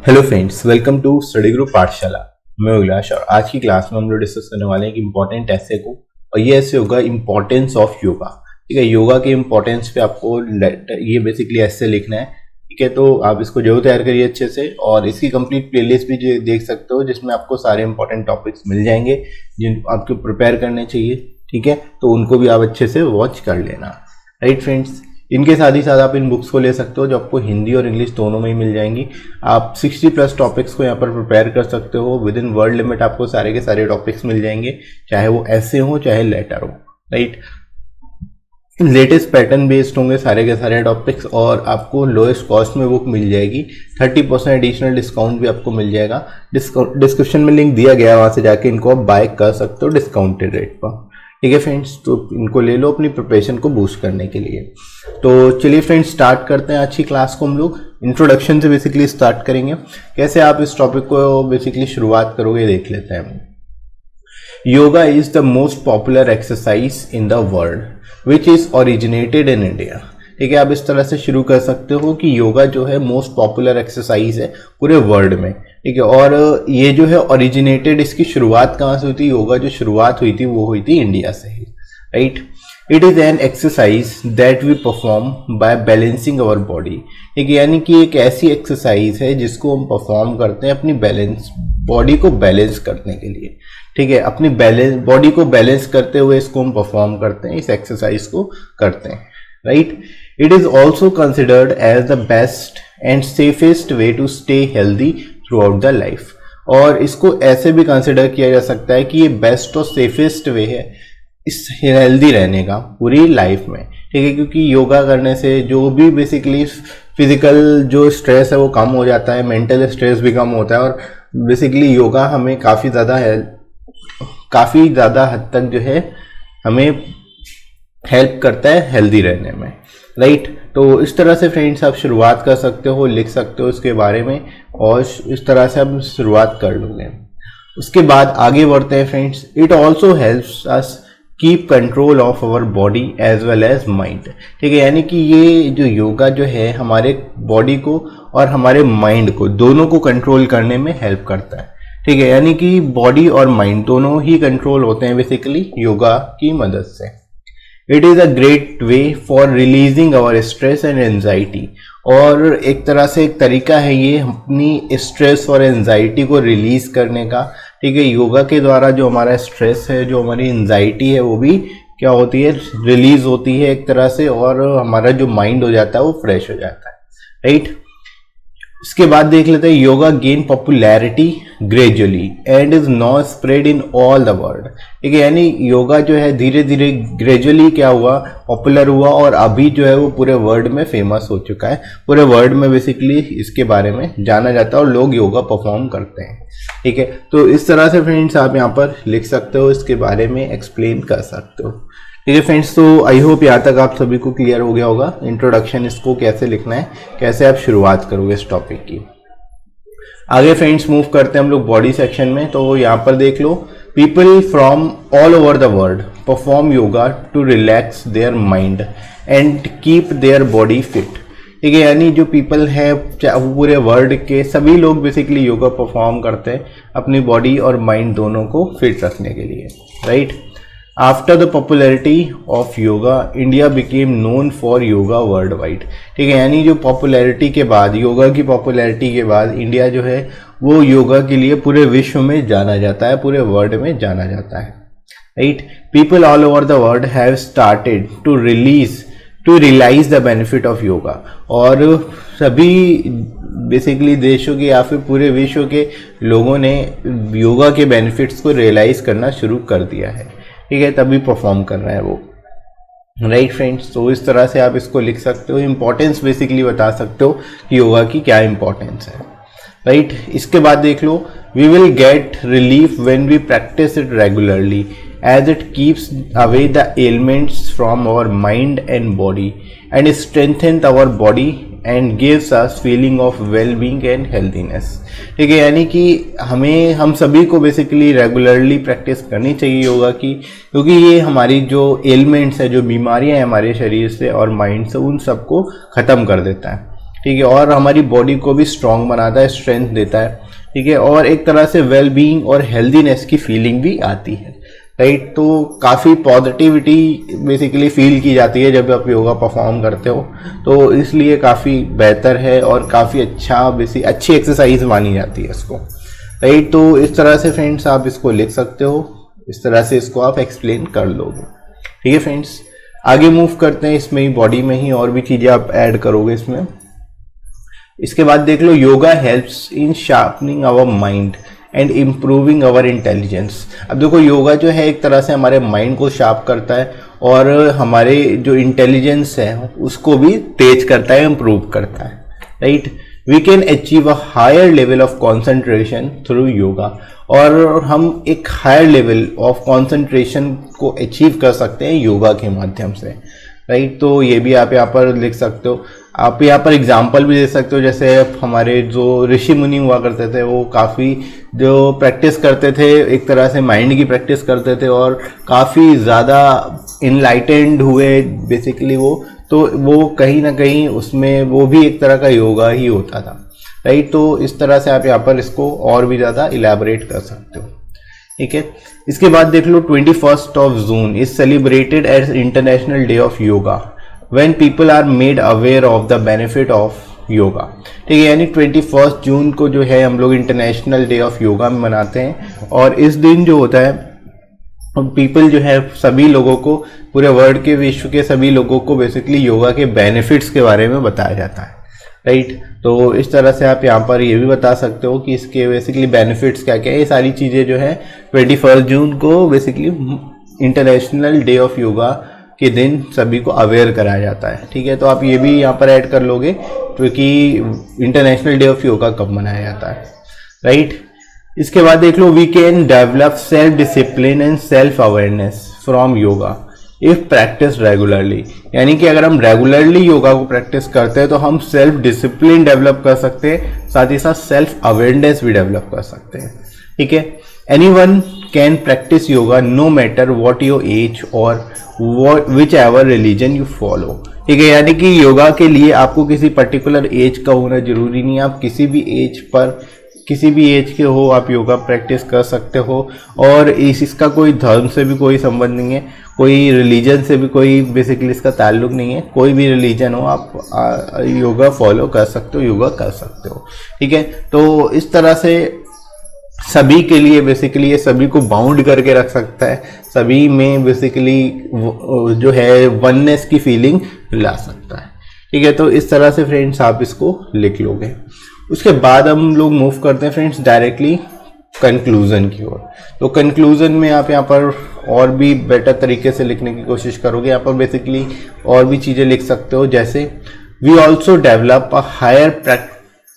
Hello friends, welcome to study group Pathshala. मैं उल्लास और आज की क्लास में हम लोग डिस्कस करने वाले हैं एक इम्पॉर्टेंट ऐसे को, और ये ऐसे होगा इम्पोर्टेंस ऑफ योगा। ठीक है, योगा के इम्पोर्टेंस पे आपको ये बेसिकली ऐसे लिखना है। ठीक है, तो आप इसको जरूर तैयार करिए अच्छे से, और इसकी कंप्लीट प्लेलिस्ट भी देख सकते हो जिसमें आपको सारे इंपॉर्टेंट टॉपिक्स मिल जाएंगे जिन आपको प्रिपेयर करने चाहिए। ठीक है, तो उनको भी आप अच्छे से वॉच कर लेना। राइट फ्रेंड्स, इनके साथ ही साथ आप इन बुक्स को ले सकते हो जो आपको हिंदी और इंग्लिश दोनों में ही मिल जाएंगी। आप 60+ टॉपिक्स को यहाँ पर प्रिपेयर कर सकते हो। विद इन वर्ड लिमिट आपको सारे के सारे टॉपिक्स मिल जाएंगे, चाहे वो ऐसे हो चाहे लेटर हो। राइट, लेटेस्ट पैटर्न बेस्ड होंगे सारे के सारे टॉपिक्स, और आपको लोएस्ट कॉस्ट में बुक मिल जाएगी। 30% एडिशनल डिस्काउंट भी आपको मिल जाएगा। डिस्क्रिप्शन में लिंक दिया गया है, वहाँ से जाके इनको आप बाय कर सकते हो डिस्काउंटेड रेट पर। ठीक है फ्रेंड्स, तो इनको ले लो अपनी प्रिपरेशन को बूस्ट करने के लिए। तो चलिए फ्रेंड्स, स्टार्ट करते हैं आज की क्लास को। हम लोग इंट्रोडक्शन से बेसिकली स्टार्ट करेंगे। कैसे आप इस टॉपिक को बेसिकली शुरुआत करोगे देख लेते हैं। Yoga is the most popular exercise in the world which is originated in India. ठीक है, आप इस तरह से शुरू कर सकते हो कि योगा जो है मोस्ट पॉपुलर एक्सरसाइज है पूरे वर्ल्ड में। ठीक है, और ये जो है ओरिजिनेटेड, इसकी शुरुआत कहाँ से हुई थी? योगा जो शुरुआत हुई थी वो हुई थी इंडिया से ही। Right, it is an exercise that we perform by balancing our body. ठीक है, यानी कि एक ऐसी एक्सरसाइज है जिसको हम परफॉर्म करते हैं अपनी बॉडी को बैलेंस करने के लिए। ठीक है, अपनी बॉडी को बैलेंस करते हुए इसको हम परफॉर्म करते हैं, इस एक्सरसाइज को करते हैं। Right, it is also considered as the best and safest way to stay healthy throughout the life. और इसको ऐसे भी कंसिडर किया जा सकता है कि ये बेस्ट और सेफेस्ट वे है इस हेल्दी रहने का पूरी लाइफ में। ठीक है, क्योंकि योगा करने से जो भी बेसिकली फिजिकल जो स्ट्रेस है वो कम हो जाता है, मेंटल स्ट्रेस भी कम होता है, और बेसिकली योगा हमें काफ़ी ज़्यादा हद तक जो है हमें हेल्प करता है हेल्दी रहने में। राइट, तो इस तरह से फ्रेंड्स आप शुरुआत कर सकते हो, लिख सकते हो इसके बारे में, और इस तरह से आप शुरुआत कर लोगे। उसके बाद आगे बढ़ते हैं friends. It also helps us keep control of our body as well as mind. ठीक है, यानी कि ये जो योगा जो है हमारे बॉडी को और हमारे माइंड को दोनों को कंट्रोल करने में हेल्प करता है। ठीक है, यानी कि बॉडी और माइंड दोनों ही कंट्रोल होते हैं बेसिकली योगा की मदद से। It is a great way for releasing our stress and anxiety. और एक तरह से एक तरीका है ये अपनी स्ट्रेस और एंजाइटी को रिलीज करने का। ठीक है, योगा के द्वारा जो हमारा स्ट्रेस है, जो हमारी एंजाइटी है, वो भी क्या होती है, रिलीज होती है एक तरह से, और हमारा जो माइंड हो जाता है वो फ्रेश हो जाता है। राइट, इसके बाद देख लेते हैं। Yoga gain popularity gradually and is now spread in all the world. ठीक है, यानी योगा जो है धीरे धीरे ग्रेजुअली क्या हुआ, पॉपुलर हुआ, और अभी जो है वो पूरे वर्ल्ड में फेमस हो चुका है। पूरे वर्ल्ड में बेसिकली इसके बारे में जाना जाता है और लोग योगा परफॉर्म करते हैं। ठीक है, तो इस तरह से फ्रेंड्स आप यहाँ पर लिख सकते हो, इसके बारे में एक्सप्लेन कर सकते हो। ठीक है फ्रेंड्स, तो आई होप यहाँ तक आप सभी को क्लियर हो गया होगा इंट्रोडक्शन, इसको कैसे लिखना है, कैसे आप शुरुआत करोगे इस टॉपिक की। आगे फ्रेंड्स मूव करते हैं हम लोग बॉडी सेक्शन में। तो यहाँ पर देख लो, people from all over the world perform yoga to relax their mind and keep their body fit. ठीक है, यानी जो पीपल है पूरे वर्ल्ड के सभी लोग बेसिकली योगा परफॉर्म करते हैं अपनी बॉडी और माइंड दोनों को फिट रखने के लिए। Right, after the popularity of yoga India became known for yoga world wide. ठीक है, यानी जो पॉपुलैरिटी के बाद, योगा की पॉपुलैरिटी के बाद इंडिया जो है वो योगा के लिए पूरे विश्व में जाना जाता है, पूरे वर्ल्ड में जाना जाता है। Right, people all over the world have started to realise the benefit of yoga. और सभी बेसिकली देशों के या फिर पूरे विश्व के लोगों ने योगा के बेनिफिट्स को रियलाइज करना शुरू कर दिया है। ठीक है, तभी परफॉर्म कर रहे हैं वो। राइट फ्रेंड्स, तो इस तरह से आप इसको लिख सकते हो, इंपॉर्टेंस बेसिकली बता सकते हो कि योगा की क्या इंपॉर्टेंस है। राइट, इसके बाद देख लो, we will get relief when we practise it regularly as it keeps away the elements from our mind and body and strengthen our body and gives us feeling of well being and healthiness. ठीक है, यानी कि हम सभी को basically regularly practice करनी चाहिए योगा की, क्योंकि ये हमारी जो एलिमेंट्स है, जो बीमारियां हैं हमारे शरीर से और माइंड से, उन सबको ख़त्म कर देता है। ठीक है, और हमारी बॉडी को भी स्ट्रांग बनाता है, स्ट्रेंथ देता है, ठीक है, और एक तरह से वेल बीइंग और हेल्दीनेस की फीलिंग भी आती है, राइट। तो काफ़ी पॉजिटिविटी बेसिकली फील की जाती है जब आप योगा परफॉर्म करते हो, तो इसलिए काफ़ी बेहतर है और काफ़ी अच्छी एक्सरसाइज मानी जाती है इसको, राइट। तो इस तरह से फ्रेंड्स आप इसको लिख सकते हो, इस तरह से इसको आप एक्सप्लेन कर लोगे, ठीक है फ्रेंड्स। आगे मूव करते हैं, इसमें ही बॉडी में ही और भी चीज़ें आप ऐड करोगे इसमें। इसके बाद देख लो, yoga helps in sharpening our mind and improving our intelligence. अब देखो, योगा जो है एक तरह से हमारे माइंड को शार्प करता है और हमारे जो इंटेलिजेंस है उसको भी तेज करता है, इम्प्रूव करता है, right. We can achieve a higher level of concentration through yoga, और हम एक हायर लेवल ऑफ कॉन्सेंट्रेशन को अचीव कर सकते हैं योगा के माध्यम से, राइट। तो ये भी आप यहाँ पर लिख सकते हो। आप यहाँ पर एग्जाम्पल भी दे सकते हो, जैसे हमारे जो ऋषि मुनि हुआ करते थे वो काफ़ी जो प्रैक्टिस करते थे, एक तरह से माइंड की प्रैक्टिस करते थे और काफ़ी ज़्यादा इनलाइटेंड हुए बेसिकली वो, तो वो कहीं ना कहीं उसमें वो भी एक तरह का योगा ही होता था, राइट। तो इस तरह से आप यहाँ पर इसको और भी ज़्यादा इलेबोरेट कर सकते हो, ठीक है। इसके बाद देख लो, 21 June is celebrated as International Day of Yoga when people are made aware of the benefit of yoga, ठीक है। यानी 21 जून को जो है हम लोग इंटरनेशनल डे ऑफ योगा में मनाते हैं, और इस दिन जो होता है पीपल जो है सभी लोगों को, पूरे वर्ल्ड के, विश्व के सभी लोगों को बेसिकली योगा के बेनिफिट्स के बारे में बताया जाता है, राइट। तो इस तरह से आप यहाँ पर ये भी बता सकते हो कि इसके बेसिकली बेनिफिट्स क्या क्या है। ये सारी चीज़ें जो है 21 जून को basically international Day of yoga के दिन सभी को अवेयर कराया जाता है, ठीक है। तो आप ये भी यहाँ पर ऐड कर लोगे, क्योंकि इंटरनेशनल डे ऑफ योगा कब मनाया जाता है, राइट। इसके बाद देख लो, we can develop self discipline and self awareness from yoga if practise regularly. यानी कि अगर हम रेगुलरली योगा को प्रैक्टिस करते हैं तो हम सेल्फ डिसिप्लिन डेवलप कर सकते हैं, साथ ही साथ सेल्फ अवेयरनेस भी डेवलप कर सकते हैं, ठीक है। Anyone can practise yoga no matter what your age or whichever religion you follow, ठीक है। यानी कि योगा के लिए आपको किसी पर्टिकुलर एज का होना जरूरी नहीं है, आप किसी भी एज पर, किसी भी एज के हो आप योगा प्रैक्टिस कर सकते हो, और इसका कोई धर्म से भी कोई संबंध नहीं है, कोई रिलीजन से भी कोई बेसिकली इसका ताल्लुक नहीं है। कोई भी रिलीजन हो आप योगा फॉलो कर सकते हो, योगा कर सकते हो, ठीक है। तो इस तरह से सभी के लिए बेसिकली ये सभी को बाउंड करके रख सकता है, सभी में बेसिकली जो है वननेस की फीलिंग ला सकता है, ठीक है। तो इस तरह से फ्रेंड्स आप इसको लिख लोगे। उसके बाद हम लोग मूव करते हैं फ्रेंड्स डायरेक्टली कंक्लूजन की ओर। तो कंक्लूजन में आप यहाँ पर और भी बेटर तरीके से लिखने की कोशिश करोगे। यहाँ पर बेसिकली और भी चीज़ें लिख सकते हो, जैसे we also develop a higher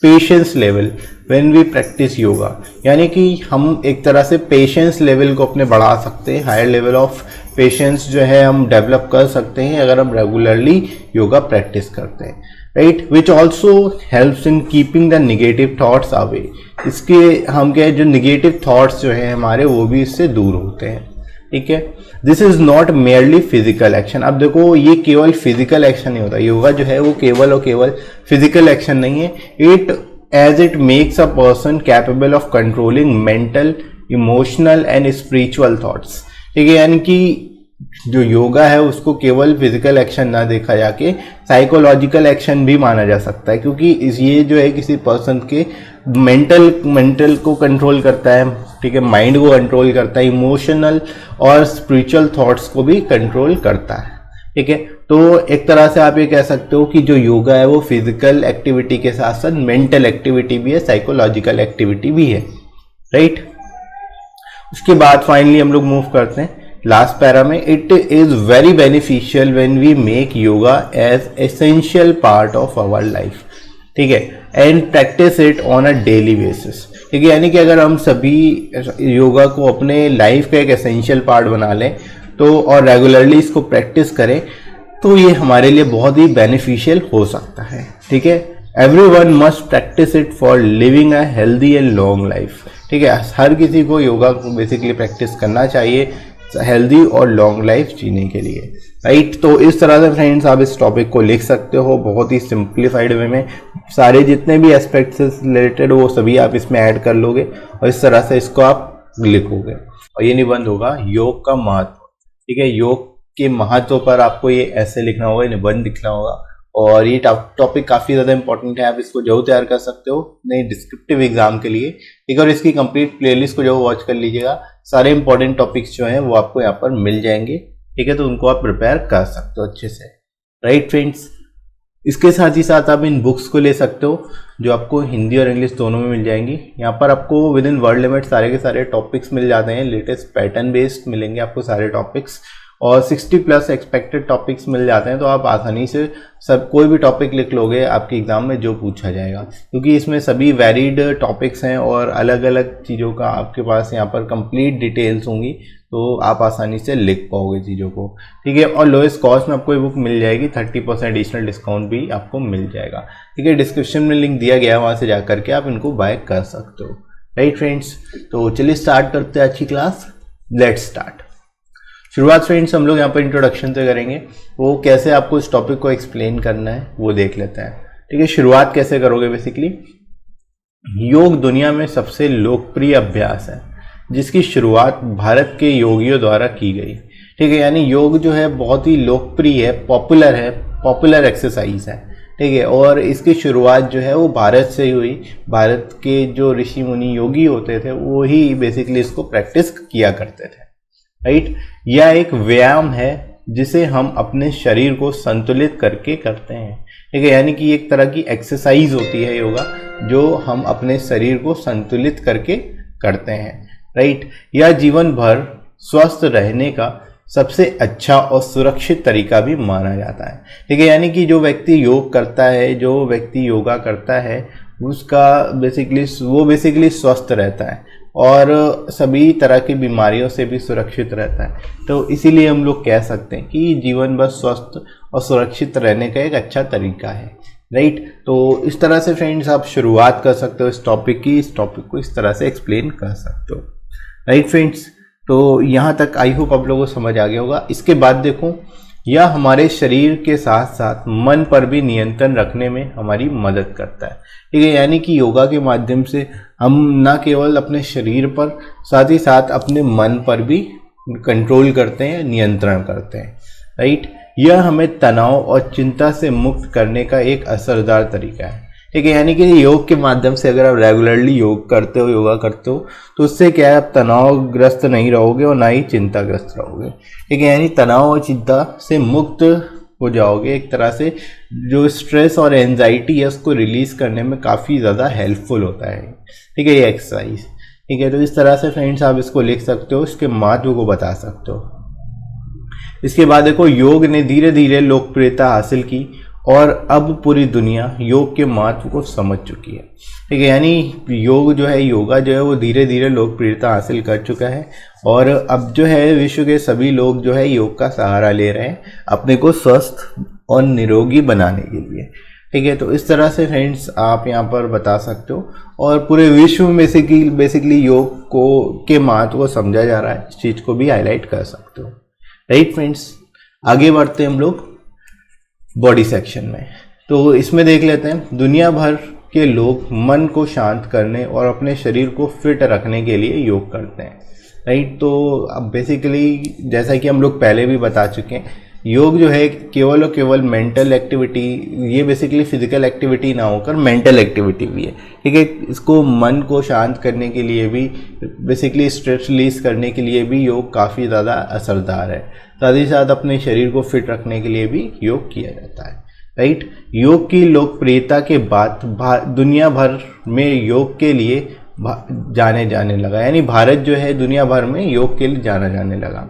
patience level when we practise yoga. यानी कि हम एक तरह से पेशेंस लेवल को अपने बढ़ा सकते हैं, हायर लेवल ऑफ पेशेंस जो है हम डेवलप कर सकते हैं अगर हम रेगुलरली योगा प्रैक्टिस करते हैं, right. Which also helps in keeping the negative thoughts away. इसके हम क्या है, जो निगेटिव थॉट्स जो हैं हमारे वो भी इससे दूर होते हैं, ठीक है। This is not merely physical action. अब देखो, ये केवल फिजिकल एक्शन नहीं होता, योगा जो है वो केवल और केवल फिजिकल एक्शन नहीं है। It makes a person capable of controlling mental, emotional and spiritual thoughts, ठीक है। यानी कि जो योगा है उसको केवल फिजिकल एक्शन ना देखा जाके साइकोलॉजिकल एक्शन भी माना जा सकता है, क्योंकि ये जो है किसी पर्सन के मेंटल को कंट्रोल करता है, ठीक है, माइंड को कंट्रोल करता है, इमोशनल और स्पिरिचुअल थॉट्स को भी कंट्रोल करता है, ठीक है। तो एक तरह से आप ये कह सकते हो कि जो योगा है वो फिजिकल एक्टिविटी के साथ साथ मेंटल एक्टिविटी भी है, साइकोलॉजिकल एक्टिविटी भी है, राइट। उसके बाद फाइनली हम लोग मूव करते हैं लास्ट पैरा में। It is very beneficial when we make yoga as essential part of our life, ठीक है, and practise it on a daily basis, ठीक है। यानी कि अगर हम सभी योगा को अपने लाइफ का एक एसेंशियल पार्ट बना लें तो और रेगुलरली इसको प्रैक्टिस करें तो ये हमारे लिए बहुत ही बेनिफिशियल हो सकता है, ठीक है। Everyone must practice it for living a healthy and long life, ठीक है। हर किसी को योगा को बेसिकली प्रैक्टिस करना चाहिए हेल्दी और लॉन्ग लाइफ जीने के लिए, राइट। तो इस तरह से फ्रेंड्स आप इस टॉपिक को लिख सकते हो बहुत ही सिंप्लीफाइड वे में, सारे जितने भी एस्पेक्ट्स से रिलेटेड वो सभी आप इसमें ऐड कर लोगे और इस तरह से इसको आप लिखोगे। और ये निबंध होगा योग का महत्व, ठीक है। योग के महत्व पर आपको ये ऐसे लिखना होगा, निबंध लिखना होगा। और ये टॉपिक काफ़ी ज़्यादा इंपॉर्टेंट है, आप इसको जरूर तैयार कर सकते हो नए डिस्क्रिप्टिव एग्जाम के लिए, ठीक है। और इसकी कंप्लीट प्लेलिस्ट को जो वॉच कर लीजिएगा, सारे इंपॉर्टेंट टॉपिक्स जो हैं वो आपको यहाँ पर मिल जाएंगे, ठीक है। तो उनको आप प्रिपेयर कर सकते हो अच्छे से, राइट फ्रेंड्स। इसके साथ ही साथ आप इन बुक्स को ले सकते हो जो आपको हिंदी और इंग्लिश दोनों में मिल जाएंगी। यहाँ पर आपको विद इन वर्ड लिमिट सारे के सारे टॉपिक्स मिल जाते हैं, लेटेस्ट पैटर्न बेस्ड मिलेंगे आपको सारे टॉपिक्स, और 60+ एक्सपेक्टेड टॉपिक्स मिल जाते हैं। तो आप आसानी से सब कोई भी टॉपिक लिख लोगे आपके एग्जाम में जो पूछा जाएगा, क्योंकि इसमें सभी वैरिड टॉपिक्स हैं और अलग अलग चीज़ों का आपके पास यहाँ पर कंप्लीट डिटेल्स होंगी, तो आप आसानी से लिख पाओगे चीज़ों को, ठीक है। और लोएस्ट कॉस्ट में आपको ये बुक मिल जाएगी, 30% एडिशनल डिस्काउंट भी आपको मिल जाएगा, ठीक है। डिस्क्रिप्शन में लिंक दिया गया है, वहाँ से जा करके आप इनको बाय कर सकते हो, राइट फ्रेंड्स। तो चलिए स्टार्ट करते हैं अच्छी क्लास, लेट्स स्टार्ट। शुरुआत फ्रेंड्स हम लोग यहाँ पर इंट्रोडक्शन से करेंगे, वो कैसे आपको इस टॉपिक को एक्सप्लेन करना है वो देख लेते हैं, ठीक है। शुरुआत कैसे करोगे, बेसिकली योग दुनिया में सबसे लोकप्रिय अभ्यास है जिसकी शुरुआत भारत के योगियों द्वारा की गई, ठीक है। यानी योग जो है बहुत ही लोकप्रिय है, पॉपुलर एक्सरसाइज है, ठीक है। और इसकी शुरुआत जो है वो भारत से ही हुई। भारत के जो ऋषि मुनि योगी होते थे वो ही बेसिकली इसको प्रैक्टिस किया करते थे, राइट। यह एक व्यायाम है जिसे हम अपने शरीर को संतुलित करके करते हैं, ठीक है। यानी कि एक तरह की एक्सरसाइज होती है योगा जो हम अपने शरीर को संतुलित करके करते हैं, राइट। यह जीवन भर स्वस्थ रहने का सबसे अच्छा और सुरक्षित तरीका भी माना जाता है, ठीक है। यानी कि जो व्यक्ति योग करता है, जो व्यक्ति योगा करता है, उसका बेसिकली स्वस्थ रहता है और सभी तरह की बीमारियों से भी सुरक्षित रहता है। तो इसीलिए हम लोग कह सकते हैं कि जीवन भर स्वस्थ और सुरक्षित रहने का एक अच्छा तरीका है, राइट। तो इस तरह से फ्रेंड्स आप शुरुआत कर सकते हो इस टॉपिक को इस तरह से एक्सप्लेन कर सकते हो, राइट फ्रेंड्स। तो यहाँ तक आई होप आप लोगों को समझ आ गया होगा। इसके बाद देखो, यह हमारे शरीर के साथ साथ मन पर भी नियंत्रण रखने में हमारी मदद करता है, ठीक है। यानी कि योगा के माध्यम से हम न केवल अपने शरीर पर, साथ ही साथ अपने मन पर भी कंट्रोल करते हैं, नियंत्रण करते हैं, राइट। यह हमें तनाव और चिंता से मुक्त करने का एक असरदार तरीका है, ठीक है। यानी कि योग के माध्यम से अगर आप रेगुलरली योग करते हो, योगा करते हो, तो उससे क्या है, आप तनावग्रस्त नहीं रहोगे और ना ही चिंताग्रस्त रहोगे, ठीक है। यानी तनाव और चिंता से मुक्त हो जाओगे। एक तरह से जो स्ट्रेस और एंजाइटी है उसको रिलीज करने में काफ़ी ज़्यादा हेल्पफुल होता है, ठीक है, ये एक्सरसाइज, ठीक है। तो इस तरह से फ्रेंड्स आप इसको लिख सकते हो, इसके महत्व को बता सकते हो। इसके बाद देखो, योग ने धीरे धीरे लोकप्रियता हासिल की और अब पूरी दुनिया योग के महत्व को समझ चुकी है, ठीक है। यानी योगा जो है वो धीरे धीरे लोकप्रियता हासिल कर चुका है और अब जो है विश्व के सभी लोग जो है योग का सहारा ले रहे हैं अपने को स्वस्थ और निरोगी बनाने के लिए, ठीक है। तो इस तरह से फ्रेंड्स आप यहाँ पर बता सकते हो और पूरे विश्व में बेसिकली योग के महत्व को समझा जा रहा है, इस चीज़ को भी हाईलाइट कर सकते हो, राइट फ्रेंड्स। आगे बढ़ते हैं हम लोग बॉडी सेक्शन में। तो इसमें देख लेते हैं, दुनिया भर के लोग मन को शांत करने और अपने शरीर को फिट रखने के लिए योग करते हैं, राइट। तो अब बेसिकली जैसा कि हम लोग पहले भी बता चुके हैं, योग जो है केवल और केवल मेंटल एक्टिविटी, ये बेसिकली फिजिकल एक्टिविटी ना होकर मेंटल एक्टिविटी भी है, ठीक है। इसको मन को शांत करने के लिए भी, बेसिकली स्ट्रेस रिलीज करने के लिए भी योग काफ़ी ज़्यादा असरदार है। साथ ही साथ अपने शरीर को फिट रखने के लिए भी योग किया जाता है, राइट। योग की लोकप्रियता के बाद दुनिया भर में योग के लिए जाने लगा, यानी भारत जो है दुनिया भर में योग के लिए जाने लगा।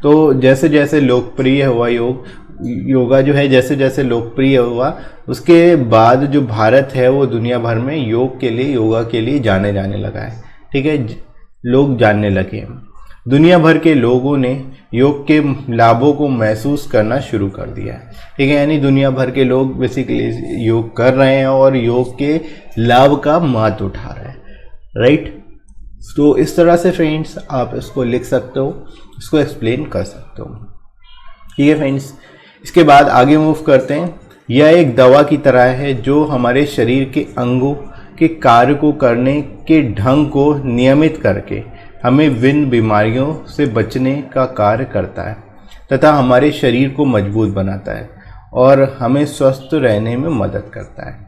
तो जैसे जैसे लोकप्रिय हुआ योगा जो है जैसे जैसे लोकप्रिय हुआ, उसके बाद जो भारत है वो दुनिया भर में योगा के लिए जाने लगा है, ठीक है। लोग जानने लगे, दुनिया भर के लोगों ने योग के लाभों को महसूस करना शुरू कर दिया है, ठीक है। यानी दुनिया भर के लोग बेसिकली योग कर रहे हैं और योग के लाभ का महत्व उठा रहे हैं, राइट। तो इस तरह से फ्रेंड्स आप इसको लिख सकते हो, इसको एक्सप्लेन कर सकते हो। ठीक है फ्रेंड्स, इसके बाद आगे मूव करते हैं। यह एक दवा की तरह है जो हमारे शरीर के अंगों के कार्य को करने के ढंग को नियमित करके हमें विभिन्न बीमारियों से बचने का कार्य करता है तथा हमारे शरीर को मजबूत बनाता है और हमें स्वस्थ रहने में मदद करता है।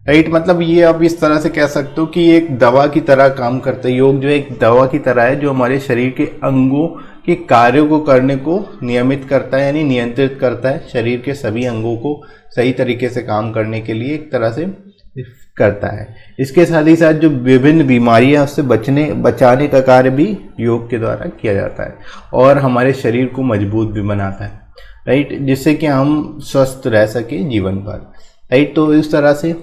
राइट, मतलब ये आप इस तरह से कह सकते हो कि ये एक दवा की तरह काम करता है। योग जो एक दवा की तरह है जो हमारे शरीर के अंगों के कार्यों को करने को नियमित करता है, यानी नियंत्रित करता है। शरीर के सभी अंगों को सही तरीके से काम करने के लिए एक तरह से करता है। इसके साथ ही साथ जो विभिन्न बीमारियां उससे बचाने का कार्य भी योग के द्वारा किया जाता है और हमारे शरीर को मजबूत भी बनाता है। राइट, जिससे कि हम स्वस्थ रह सके जीवन भर। राइट, तो इस तरह से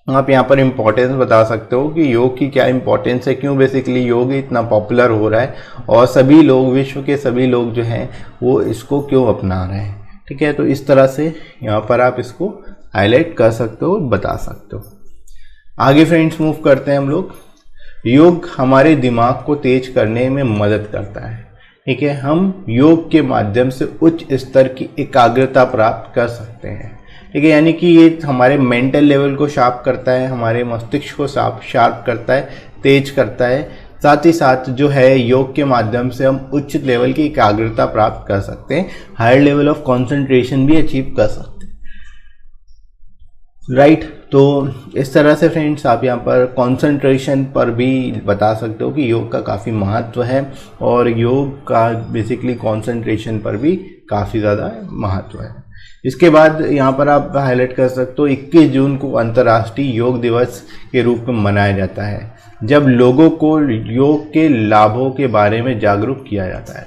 आप यहाँ पर इम्पोर्टेंस बता सकते हो कि योग की क्या इम्पोर्टेंस है, क्यों बेसिकली योग इतना पॉपुलर हो रहा है और सभी लोग, विश्व के सभी लोग जो हैं वो इसको क्यों अपना रहे हैं। ठीक है, तो इस तरह से यहाँ पर आप इसको हाईलाइट कर सकते हो, बता सकते हो। आगे फ्रेंड्स मूव करते हैं हम लोग। योग हमारे दिमाग को तेज करने में मदद करता है। ठीक है, हम योग के माध्यम से उच्च स्तर की एकाग्रता प्राप्त कर सकते हैं। ठीक है, यानी कि ये हमारे मेंटल लेवल को शार्प करता है, हमारे मस्तिष्क को शार्प करता है, तेज करता है। साथ ही साथ जो है योग के माध्यम से हम उच्च लेवल की एकाग्रता प्राप्त कर सकते हैं, हायर लेवल ऑफ कंसंट्रेशन भी अचीव कर सकते हैं। राइट, तो इस तरह से फ्रेंड्स आप यहाँ पर कंसंट्रेशन पर भी बता सकते हो कि योग का काफ़ी महत्व है और योग का बेसिकली कंसंट्रेशन पर भी काफ़ी ज़्यादा महत्व है। इसके बाद यहाँ पर आप हाईलाइट कर सकते हो 21 जून को अंतर्राष्ट्रीय योग दिवस के रूप में मनाया जाता है, जब लोगों को योग के लाभों के बारे में जागरूक किया जाता है।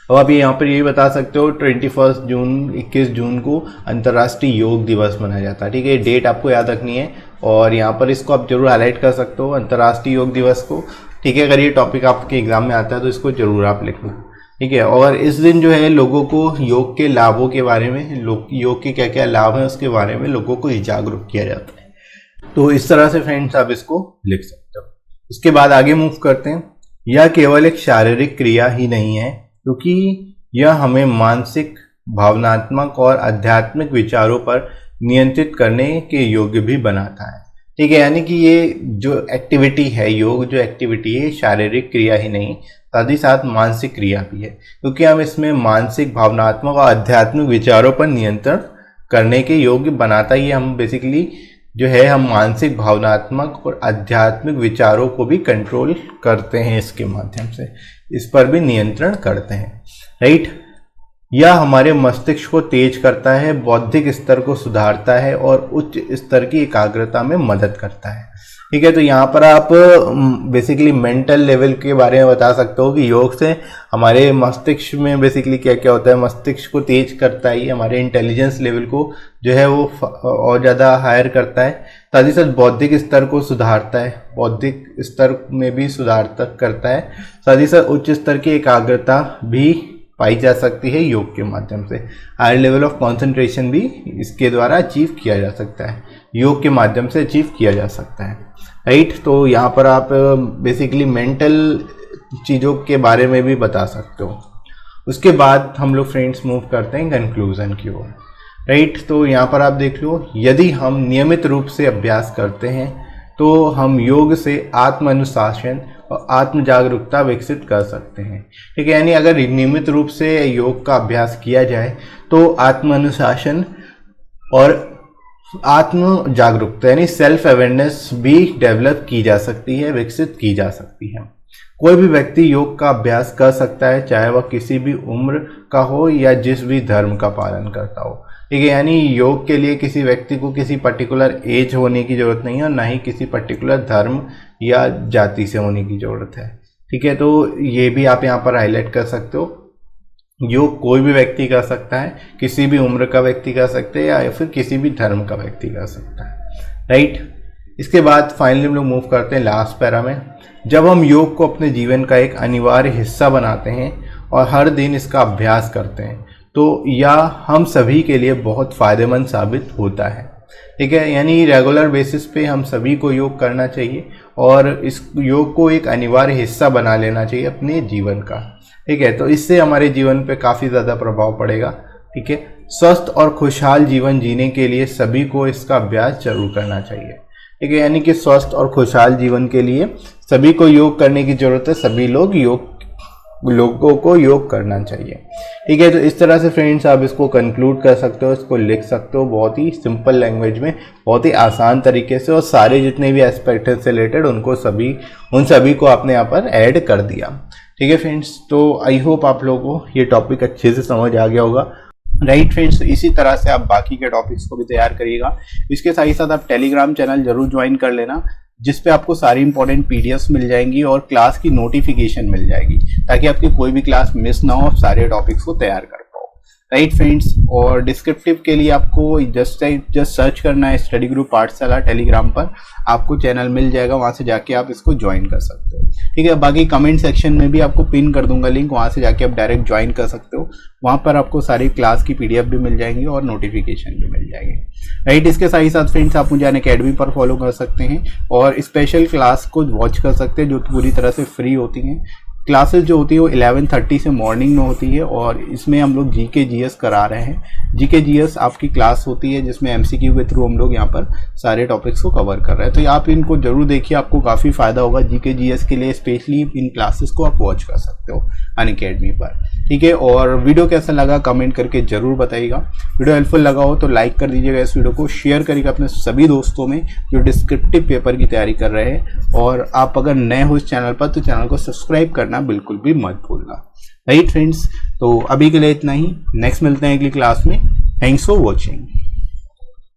अब आप यहाँ पर ये बता सकते हो 21 जून को अंतर्राष्ट्रीय योग दिवस मनाया जाता है। ठीक है, डेट आपको याद रखनी है और यहाँ पर इसको आप जरूर हाईलाइट कर सकते हो, अंतर्राष्ट्रीय योग दिवस को। ठीक है, अगर ये टॉपिक आपके एग्जाम में आता है तो इसको जरूर आप लिखना। ठीक है, और इस दिन जो है लोगों को योग के लाभों के बारे में, योग के क्या क्या लाभ हैं उसके बारे में लोगों को जागरूक किया जाता है। तो इस तरह से फ्रेंड्स आप इसको लिख सकते हो। इसके बाद आगे मूव करते हैं। यह केवल एक शारीरिक क्रिया ही नहीं है, क्योंकि यह हमें मानसिक, भावनात्मक और आध्यात्मिक विचारों पर नियंत्रित करने के योग्य भी बनाता है। ठीक है, यानी कि ये जो एक्टिविटी है, योग जो एक्टिविटी है, शारीरिक क्रिया ही नहीं, साथ ही साथ मानसिक क्रिया भी है, क्योंकि हम इसमें मानसिक, भावनात्मक और आध्यात्मिक विचारों पर नियंत्रण करने के योग्य बनाता ही है। हम बेसिकली जो है हम मानसिक, भावनात्मक और आध्यात्मिक विचारों को भी कंट्रोल करते हैं, इसके माध्यम से इस पर भी नियंत्रण करते हैं। राइट, यह हमारे मस्तिष्क को तेज करता है, बौद्धिक स्तर को सुधारता है और उच्च स्तर की एकाग्रता में मदद करता है। ठीक है, तो यहाँ पर आप बेसिकली मेंटल लेवल के बारे में बता सकते हो कि योग से हमारे मस्तिष्क में बेसिकली क्या क्या होता है। मस्तिष्क को तेज करता है, हमारे इंटेलिजेंस लेवल को जो है वो और ज़्यादा हायर करता है। साथ ही साथ बौद्धिक स्तर को सुधारता है, बौद्धिक स्तर में भी सुधार तक करता है। साथ ही साथ उच्च स्तर की एकाग्रता भी पाई जा सकती है योग के माध्यम से। हायर लेवल ऑफ कंसंट्रेशन भी इसके द्वारा अचीव किया जा सकता है, योग के माध्यम से अचीव किया जा सकता है। राइट, तो यहाँ पर आप बेसिकली मेंटल चीज़ों के बारे में भी बता सकते हो। उसके बाद हम लोग फ्रेंड्स मूव करते हैं कंक्लूजन की ओर। राइट, तो यहाँ पर आप देख लो, यदि हम नियमित रूप से अभ्यास करते हैं तो हम योग से आत्म अनुशासन और आत्म जागरूकता विकसित कर सकते हैं। ठीक है, यानी अगर नियमित रूप से योग का अभ्यास किया जाए तो आत्म अनुशासन और आत्म जागरूकता यानी सेल्फ अवेयरनेस भी डेवलप की जा सकती है, विकसित की जा सकती है। कोई भी व्यक्ति योग का अभ्यास कर सकता है, चाहे वह किसी भी उम्र का हो या जिस भी धर्म का पालन करता हो। ठीक है, यानी योग के लिए किसी व्यक्ति को किसी पर्टिकुलर एज होने की ज़रूरत नहीं है और ना ही किसी पर्टिकुलर धर्म या जाति से होने की ज़रूरत है। ठीक है, तो ये भी आप यहाँ पर हाईलाइट कर सकते हो। योग कोई भी व्यक्ति कर सकता है, किसी भी उम्र का व्यक्ति कर सकते हैं या फिर किसी भी धर्म का व्यक्ति कर सकता है। राइट, इसके बाद फाइनली हम लोग मूव करते हैं लास्ट पैरा में। जब हम योग को अपने जीवन का एक अनिवार्य हिस्सा बनाते हैं और हर दिन इसका अभ्यास करते हैं तो यह हम सभी के लिए बहुत फ़ायदेमंद साबित होता है। ठीक है। यानी रेगुलर बेसिस पे हम सभी को योग करना चाहिए और इस योग को एक अनिवार्य हिस्सा बना लेना चाहिए अपने जीवन का। ठीक है, तो इससे हमारे जीवन पे काफ़ी ज़्यादा प्रभाव पड़ेगा। ठीक है, स्वस्थ और खुशहाल जीवन जीने के लिए सभी को इसका अभ्यास जरूर करना चाहिए। ठीक है, यानी कि स्वस्थ और खुशहाल जीवन के लिए सभी को योग करने की जरूरत है, सभी लोगों को योग करना चाहिए। ठीक है, तो इस तरह से फ्रेंड्स आप इसको कंक्लूड कर सकते हो, इसको लिख सकते हो बहुत ही सिंपल लैंग्वेज में, बहुत ही आसान तरीके से, और सारे जितने भी एस्पेक्ट है से रिलेटेड उन सभी को आपने यहाँ पर ऐड कर दिया। ठीक है फ्रेंड्स, तो आई होप आप लोगों को ये टॉपिक अच्छे से समझ आ गया होगा। राइट फ्रेंड्स, तो इसी तरह से आप बाकी के टॉपिक्स को भी तैयार करिएगा। इसके साथ ही साथ आप टेलीग्राम चैनल जरूर ज्वाइन कर लेना, जिस पे आपको सारी इंपॉर्टेंट पीडीएफ्स मिल जाएंगी और क्लास की नोटिफिकेशन मिल जाएगी, ताकि आपकी कोई भी क्लास मिस ना हो, आप सारे टॉपिक्स को तैयार कर पाओ। राइट फ्रेंड्स, और डिस्क्रिप्टिव के लिए आपको जस्ट सर्च करना है स्टडी ग्रुप पाठशाला टेलीग्राम पर, आपको चैनल मिल जाएगा, वहां से जाके आप इसको ज्वाइन कर सकते हो। ठीक है, बाकी कमेंट सेक्शन में भी आपको पिन कर दूंगा लिंक, वहां से जाके आप डायरेक्ट ज्वाइन कर सकते हो। वहां पर आपको सारी क्लास की पीडीएफ भी मिल जाएंगी और नोटिफिकेशन भी मिल जाएगी। राइट, इसके साथ ही साथ फ्रेंड्स आप मुझे अनअकैडमी पर फॉलो कर सकते हैं और स्पेशल क्लास को वॉच कर सकते हैं, जो पूरी तरह से फ्री होती हैं। क्लासेस जो होती है वो 11:30 से मॉर्निंग में होती है और इसमें हम लोग जीके जीएस करा रहे हैं। जीके जीएस आपकी क्लास होती है जिसमें एमसीक्यू के थ्रू हम लोग यहाँ पर सारे टॉपिक्स को कवर कर रहे हैं, तो आप इनको जरूर देखिए, आपको काफ़ी फायदा होगा। जीके जीएस के लिए स्पेशली इन क्लासेस को आप वॉच कर सकते हो अनअकैडमी पर। ठीक है, और वीडियो कैसा लगा कमेंट करके जरूर बताइएगा। वीडियो हेल्पफुल लगा हो तो लाइक कर दीजिएगा, इस वीडियो को शेयर करिएगा अपने सभी दोस्तों में जो डिस्क्रिप्टिव पेपर की तैयारी कर रहे हैं, और आप अगर नए हो इस चैनल पर तो चैनल को सब्सक्राइब करना बिल्कुल भी मत भूलना। राइट फ्रेंड्स, तो अभी के लिए इतना ही, नेक्स्ट मिलते हैं अगली क्लास में। Thanks for watching.